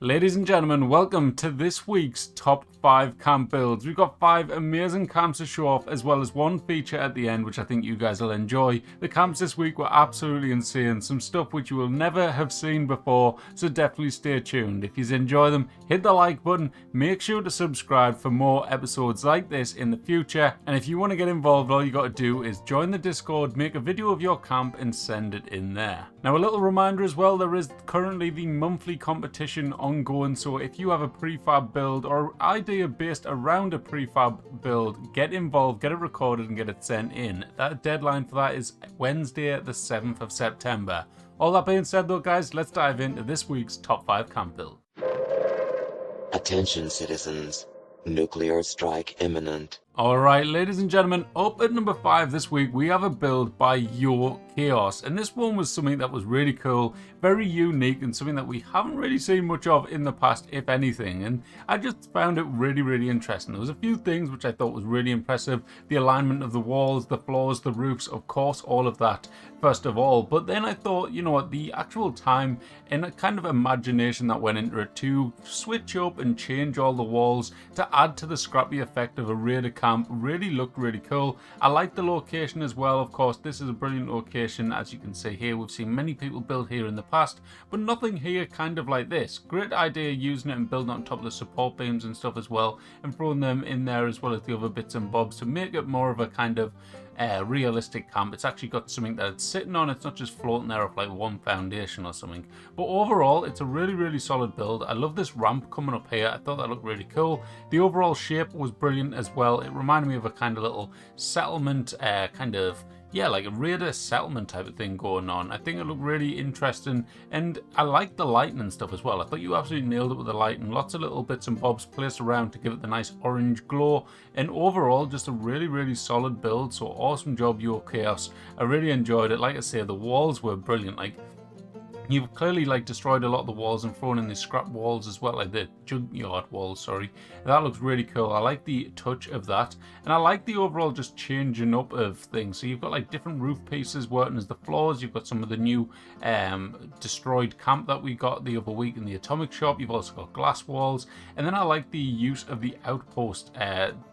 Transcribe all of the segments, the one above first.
Ladies and gentlemen, welcome to this week's top 5 camp builds. We've got 5 amazing camps to show off, as well as one feature at the end which I think you guys will enjoy. The camps this week were absolutely insane, some stuff which you will never have seen before, so definitely stay tuned. If you enjoy them, hit the like button, make sure to subscribe for more episodes like this in the future, and if you want to get involved, all you got to do is join the Discord, make a video of your camp and send it in there. Now a little reminder as well, there is currently the monthly competition ongoing, so if you have a prefab build or idea based around a prefab build, get involved, get it recorded and get it sent in. That deadline for that is Wednesday the 7th of September. All that being said though guys, let's dive into this week's top 5 camp build. Attention citizens, nuclear strike imminent. Alright, ladies and gentlemen, up at number 5 this week, we have a build by Your Chaos. And this one was something that was really cool, very unique, and something that we haven't really seen much of in the past, if anything. And I just found it really interesting. There was a few things which I thought was really impressive. The alignment of the walls, the floors, the roofs, of course, all of that, first of all. But then I thought, you know what, the actual time and a kind of imagination that went into it to switch up and change all the walls to add to the scrappy effect of a raider camp really looked really cool. I like the location as well. Of course, this is a brilliant location. As you can see here, we've seen many people build here in the past, but nothing here kind of like this. Great idea using it and building on top of the support beams and stuff as well, and throwing them in there as well as the other bits and bobs to make it more of a kind of realistic camp. It's actually got something that it's sitting on. It's not just floating there off like one foundation or something. But overall, it's a really solid build. I love this ramp coming up here. I thought that looked really cool. The overall shape was brilliant as well. It reminded me of a kind of little settlement, like a raider settlement type of thing going on. I think it looked really interesting, and I like the lighting and stuff as well. I thought you absolutely nailed it with the lighting. Lots of little bits and bobs placed around to give it the nice orange glow, and overall just a really solid build. So awesome job, Your Chaos. I really enjoyed it. Like I say, the walls were brilliant. Like, you've clearly destroyed a lot of the walls and thrown in the scrap walls as well, like the junkyard walls, sorry. That looks really cool. I like the touch of that, and I like the overall just changing up of things. So you've got different roof pieces working as the floors. You've got some of the new destroyed camp that we got the other week in the atomic shop. You've also got glass walls, and then I like the use of the outpost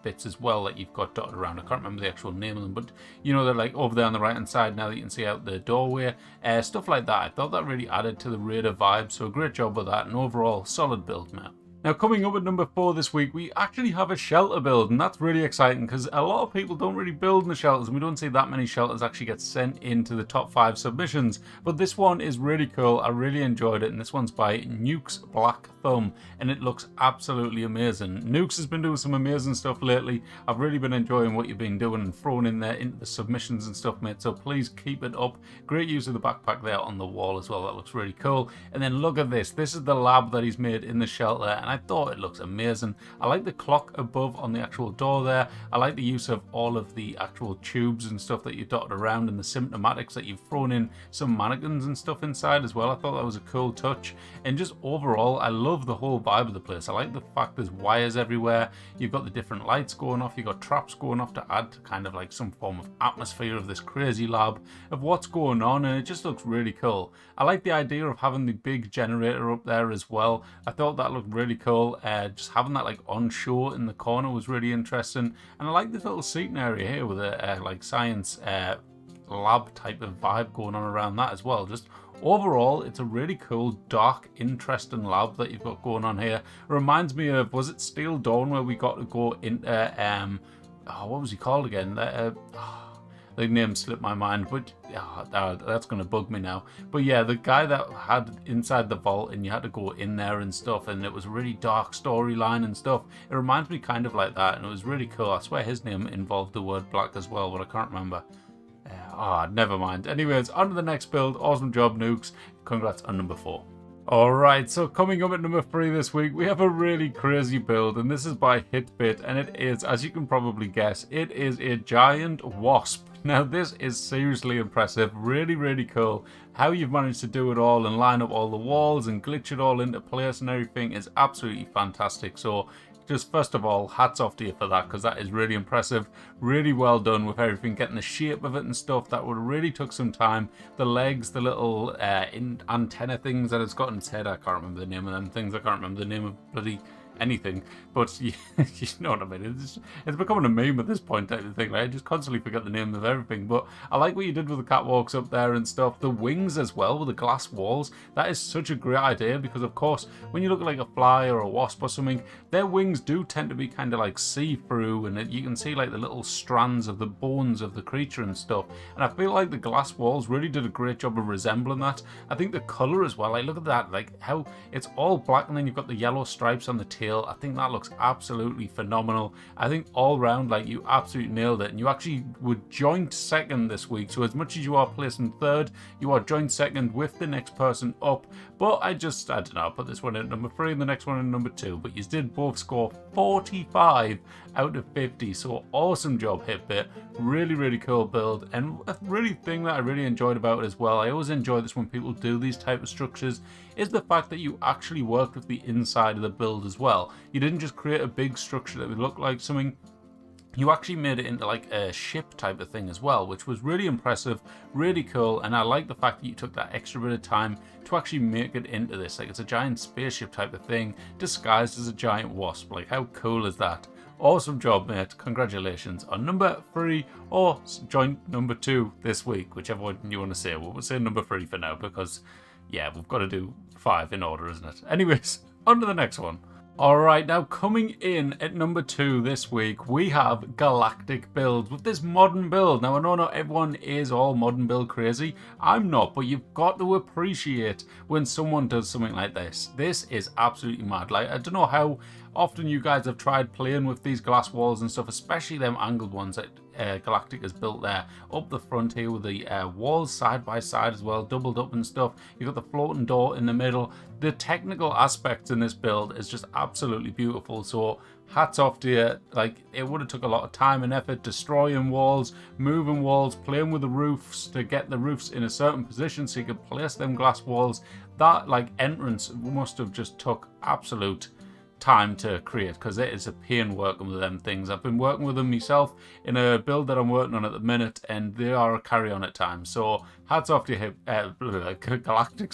bits as well that you've got dotted around. I can't remember the actual name of them, but you know, they're over there on the right hand side now that you can see out the doorway, stuff like that. I thought that really added to the raider vibe, so great job with that, and overall solid build, man. Now coming up at number 4 this week, we actually have a shelter build, and that's really exciting because a lot of people don't really build in the shelters, and we don't see that many shelters actually get sent into the top 5 submissions. But this one is really cool. I really enjoyed it, and this one's by Nukes Black Thumb, and it looks absolutely amazing. Nukes has been doing some amazing stuff lately. I've really been enjoying what you've been doing and throwing in there into the submissions and stuff, mate, so please keep it up. Great use of the backpack there on the wall as well. That looks really cool. And then look at this. This is the lab that he's made in the shelter, and I thought it looks amazing. I like the clock above on the actual door there. I like the use of all of the actual tubes and stuff that you dotted around, and the symptomatics that you've thrown in some mannequins and stuff inside as well. I thought that was a cool touch, and just overall I love the whole vibe of the place. I like the fact there's wires everywhere. You've got the different lights going off, you've got traps going off to add to kind of some form of atmosphere of this crazy lab of what's going on, and it just looks really cool. I like the idea of having the big generator up there as well. I thought that looked really cool. Just having that on show in the corner was really interesting, and I like this little seating area here with a science lab type of vibe going on around that as well. Just overall, it's a really cool, dark, interesting lab that you've got going on here. It reminds me of, was it Steel Dawn, where we got to go into what was he called again? The name slipped my mind, but that's going to bug me now. But yeah, the guy that had inside the vault and you had to go in there and stuff, and it was a really dark storyline and stuff. It reminds me kind of like that, and it was really cool. I swear his name involved the word black as well, but I can't remember. Never mind. Anyways, on to the next build. Awesome job, Nukes. Congrats on number 4. Alright, so coming up at number 3 this week, we have a really crazy build, and this is by Hitbit, and it is, as you can probably guess, it is a giant wasp. Now this is seriously impressive, really cool. How you've managed to do it all and line up all the walls and glitch it all into place and everything is absolutely fantastic. So just first of all, hats off to you for that, because that is really impressive. Really well done with everything, getting the shape of it and stuff. That would really took some time. The legs, the little antenna things that it's got in its head. I can't remember the name of them things. I can't remember the name of bloody anything, but you know what I mean. It's becoming a meme at this point type of thing, right? I just constantly forget the name of everything. But I like what you did with the catwalks up there and stuff. The wings as well with the glass walls. That is such a great idea, because of course when you look at like a fly or a wasp or something, their wings do tend to be kind of like see-through, and you can see like the little strands of the bones of the creature and stuff. And I feel like the glass walls really did a great job of resembling that. I think the color as well, like look at that, like how it's all black and then you've got the yellow stripes on the tail. I think that looks absolutely phenomenal. I think all round, like, you absolutely nailed it, and you actually were joint second this week. So as much as you are placing third, you are joint second with the next person up. But I don't know, I put this one in number 3 and the next one in number 2, but you did both score 45 out of 50. So awesome job, Hitbit. Really, really cool build, and a really thing that I really enjoyed about it as well. I always enjoy this when people do these type of structures, is the fact that you actually worked with the inside of the build as well. You didn't just create a big structure that would look like something. You actually made it into like a ship type of thing as well, which was really impressive, really cool. And I like the fact that you took that extra bit of time to actually make it into this. Like, it's a giant spaceship type of thing disguised as a giant wasp. Like, how cool is that? Awesome job, mate. Congratulations on number 3 or joint number 2 this week, whichever one you want to say. We'll say number 3 for now, because yeah, we've got to do 5 in order, isn't it? Anyways, on to the next one. Alright, now coming in at number 2 this week, we have Galactic builds with this modern build. Now, I know not everyone is all modern build crazy. I'm not, but you've got to appreciate when someone does something like this. This is absolutely mad. Like, I don't know how often you guys have tried playing with these glass walls and stuff, especially them angled ones that Galactic has built there up the front here, with the walls side by side as well, doubled up and stuff. You've got the floating door in the middle. The technical aspects in this build is just absolutely beautiful. So hats off to you. Like, it would have took a lot of time and effort destroying walls, moving walls, playing with the roofs to get the roofs in a certain position so you could place them glass walls. That like entrance must have just took absolute time to create, because it is a pain working with them things. I've been working with them myself in a build that I'm working on at the minute, and they are a carry on at times. So hats off to you, Galactic.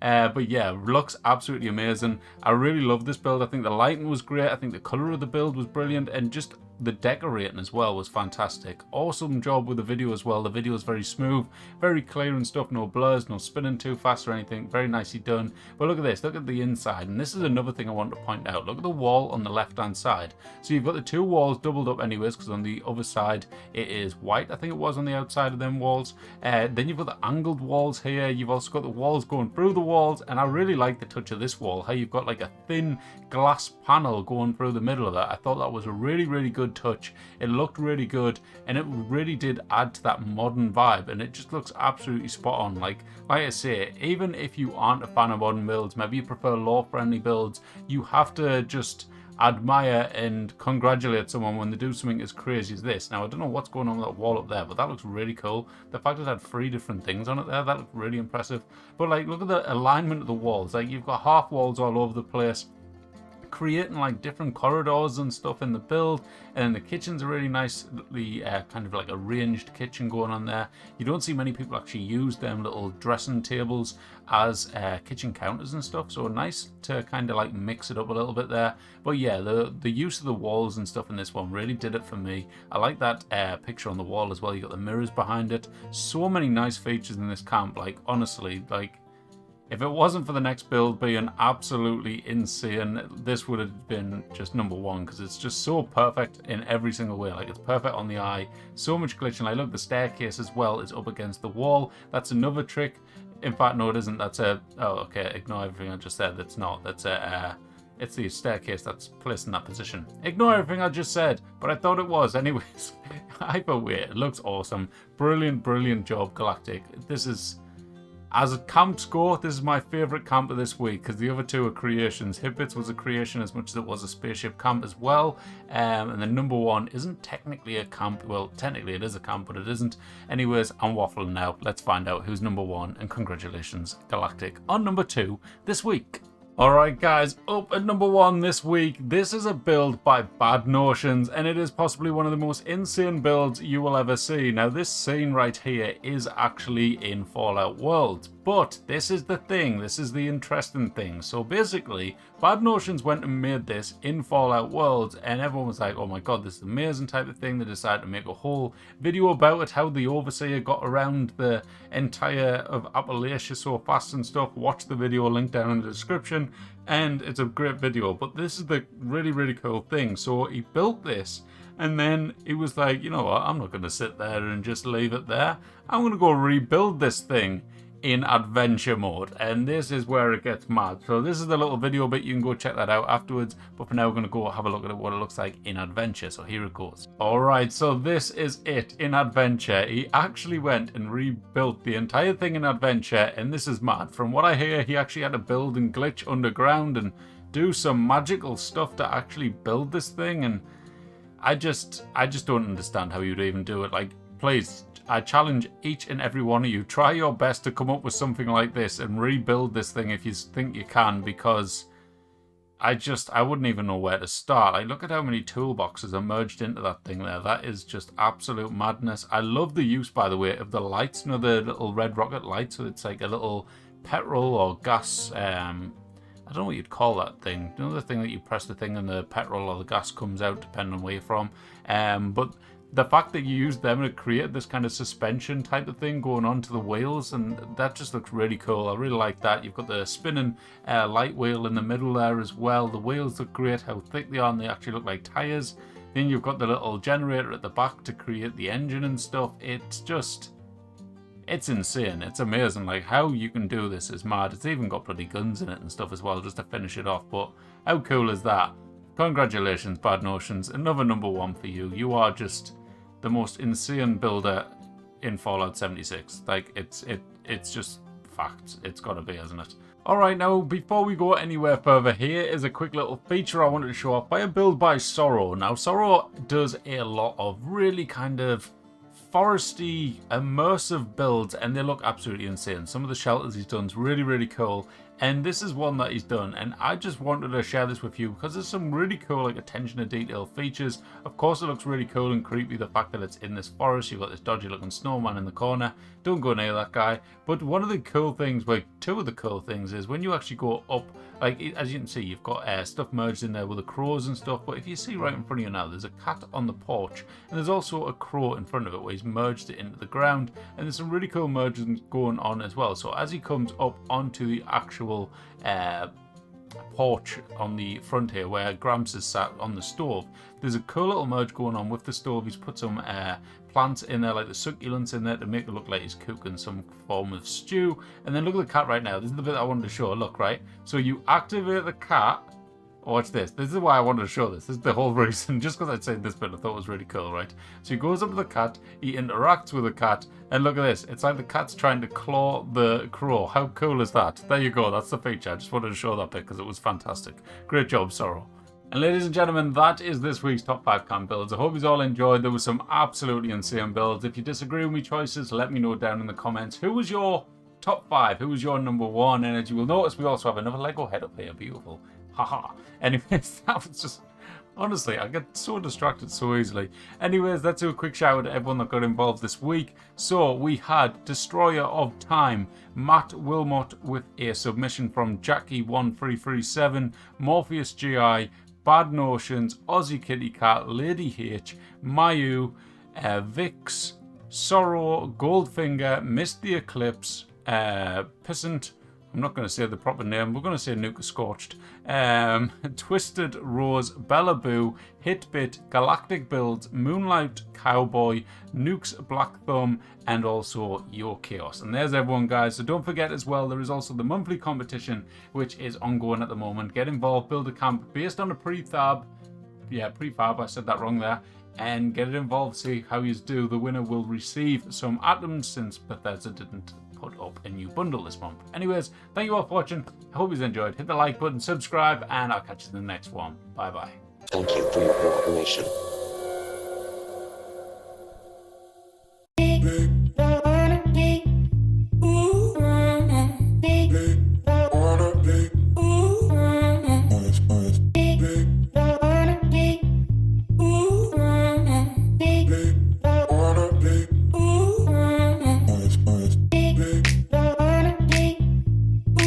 But yeah, looks absolutely amazing. I really love this build. I think the lighting was great. I think the color of the build was brilliant, and just the decorating as well was fantastic. Awesome job with the video as well. The video is very smooth, very clear and stuff. No blurs, no spinning too fast or anything. Very nicely done. But look at this. Look at the inside. And this is another thing I want to point out. Look at the wall on the left hand side. So you've got the two walls doubled up anyways, because on the other side it is white. I think it was on the outside of them walls. Then you've got the angled walls here. You've also got the walls going through the walls. And I really like the touch of this wall. How you've got like a thin glass panel going through the middle of that. I thought that was a really, really good touch. It looked really good, and it really did add to that modern vibe, and it just looks absolutely spot on. Like I say, even if you aren't a fan of modern builds, maybe you prefer lore-friendly builds, you have to just admire and congratulate someone when they do something as crazy as this. Now, I don't know what's going on with that wall up there, but that looks really cool. The fact it had 3 different things on it there, that looked really impressive. But like, look at the alignment of the walls. Like, you've got half walls all over the place, creating like different corridors and stuff in the build. And the kitchen's a really nicely kind of like arranged kitchen going on there. You don't see many people actually use them little dressing tables as kitchen counters and stuff, so nice to kind of like mix it up a little bit there. But yeah, the use of the walls and stuff in this one really did it for me. I like that picture on the wall as well. You got the mirrors behind it. So many nice features in this camp. Like, honestly, like, if it wasn't for the next build being absolutely insane, this would have been just number 1, because it's just so perfect in every single way. Like, it's perfect on the eye, so much glitching. Like, look, the staircase as well is up against the wall. That's another trick. In fact, no, it isn't. That's a... Oh, okay, ignore everything I just said. That's not. That's a... It's the staircase that's placed in that position. Ignore everything I just said, but I thought it was. Anyways, hyperweight. It looks awesome. Brilliant, brilliant job, Galactic. This is... As a camp score, this is my favourite camp of this week, because the other 2 are creations. Hitbits was a creation as much as it was a spaceship camp as well. And then number 1 isn't technically a camp. Well, technically it is a camp, but it isn't. Anyways, I'm waffling now. Let's find out who's number 1. And congratulations, Galactic, on number 2 this week. Alright guys, up at number 1 this week, this is a build by Bad Notions, and it is possibly one of the most insane builds you will ever see. Now this scene right here is actually in Fallout World, but this is the thing, this is the interesting thing. So basically, Bad Notions went and made this in Fallout World, and everyone was like, oh my god, this is amazing type of thing. They decided to make a whole video about it, how the Overseer got around the entire of Appalachia so fast and stuff. Watch the video, link down in the description. And it's a great video, but this is the really cool thing. So he built this, and then he was like, you know what, I'm not going to sit there and just leave it there. I'm going to go rebuild this thing in adventure mode, and this is where it gets mad. So this is the little video bit, you can go check that out afterwards, but for now we're going to go have a look at what it looks like in adventure. So here it goes. Alright, so this is it in adventure. He actually went and rebuilt the entire thing in adventure, and this is mad. From what I hear, he actually had to build and glitch underground and do some magical stuff to actually build this thing, and I just don't understand how you'd even do it. Like, please, I challenge each and every one of you, try your best to come up with something like this and rebuild this thing if you think you can, because I wouldn't even know where to start. Like, look at how many toolboxes are merged into that thing there. That is just absolute madness. I love the use, by the way, of the lights, you know, the little red rocket lights, so it's like a little petrol or gas, I don't know what you'd call that thing. You know, the thing that you press the thing and the petrol or the gas comes out, depending on where you're from. But the fact that you used them to create this kind of suspension type of thing going on to the wheels, and that just looks really cool. I really like that. You've got the spinning light wheel in the middle there as well. The wheels look great, how thick they are, and they actually look like tires. Then you've got the little generator at the back to create the engine and stuff. It's insane. It's amazing. Like, how you can do this is mad. It's even got bloody guns in it and stuff as well, just to finish it off. But how cool is that? Congratulations, Bad Notions. Another number 1 for you. You are just the most insane builder in Fallout 76. Like, it's just facts. It's got to be, isn't it? Alright, now before we go anywhere further, here is a quick little feature I wanted to show off by a build by Sorrow. Now, Sorrow does a lot of really kind of foresty, immersive builds, and they look absolutely insane. Some of the shelters he's done is really cool, and this is one that he's done, and I just wanted to share this with you because there's some really cool, like, attention to detail features. Of course, it looks really cool and creepy, the fact that it's in this forest. You've got this dodgy looking snowman in the corner. Don't go near that guy. But one of the cool things, well, two of the cool things is when you actually go up, like, as you can see, you've got stuff merged in there with the crows and stuff, but if you see right in front of you now, there's a cat on the porch, and there's also a crow in front of it where he's merged it into the ground, and there's some really cool merging going on as well. So as he comes up onto the actual porch on the front here where Gramps is sat on the stove, there's a cool little merge going on with the stove. He's put some plants in there, like the succulents in there, to make it look like he's cooking some form of stew. And then look at the cat right now. This is the bit I wanted to show. Look, right? So you activate the cat. Watch this. This is why I wanted to show this. This is the whole reason. Just because I'd say this bit, I thought it was really cool, right? So he goes up to the cat, he interacts with the cat, and look at this. It's like the cat's trying to claw the crow. How cool is that? There you go. That's the feature. I just wanted to show that bit because it was fantastic. Great job, Sorrow. And ladies and gentlemen, that is this week's top 5 camp builds. I hope you all enjoyed. There was some absolutely insane builds. If you disagree with my choices, let me know down in the comments. Who was your top 5? Who was your number 1? And as you will notice, we also have another Lego head up here. Beautiful. Haha. Anyways, that was just... Honestly, I get so distracted so easily. Anyways, let's do a quick shout out to everyone that got involved this week. So, we had Destroyer of Time, Matt Wilmot with a submission from Jackie1337, Morpheus GI, Bad Notions, Aussie Kitty Cat, Lady H, Mayu, Vix, Sorrow, Goldfinger, Missed the Eclipse, Pissant, I'm not going to say the proper name, we're going to say Nuka Scorched, Twisted Rose, Bella Boo, Hitbit, Galactic Builds, Moonlight Cowboy, Nuke's Black Thumb, and also Your Chaos. And there's everyone, guys. So don't forget as well, there is also the monthly competition, which is ongoing at the moment. Get involved, build a camp based on a prefab. Yeah, prefab, I said that wrong there. And get it involved, see how you do. The winner will receive some atoms since Bethesda didn't put up a new bundle this month. Anyways, thank you all for watching. I hope you enjoyed. Hit the like button, subscribe, and I'll catch you in the next one. Bye bye. Thank you for your cooperation.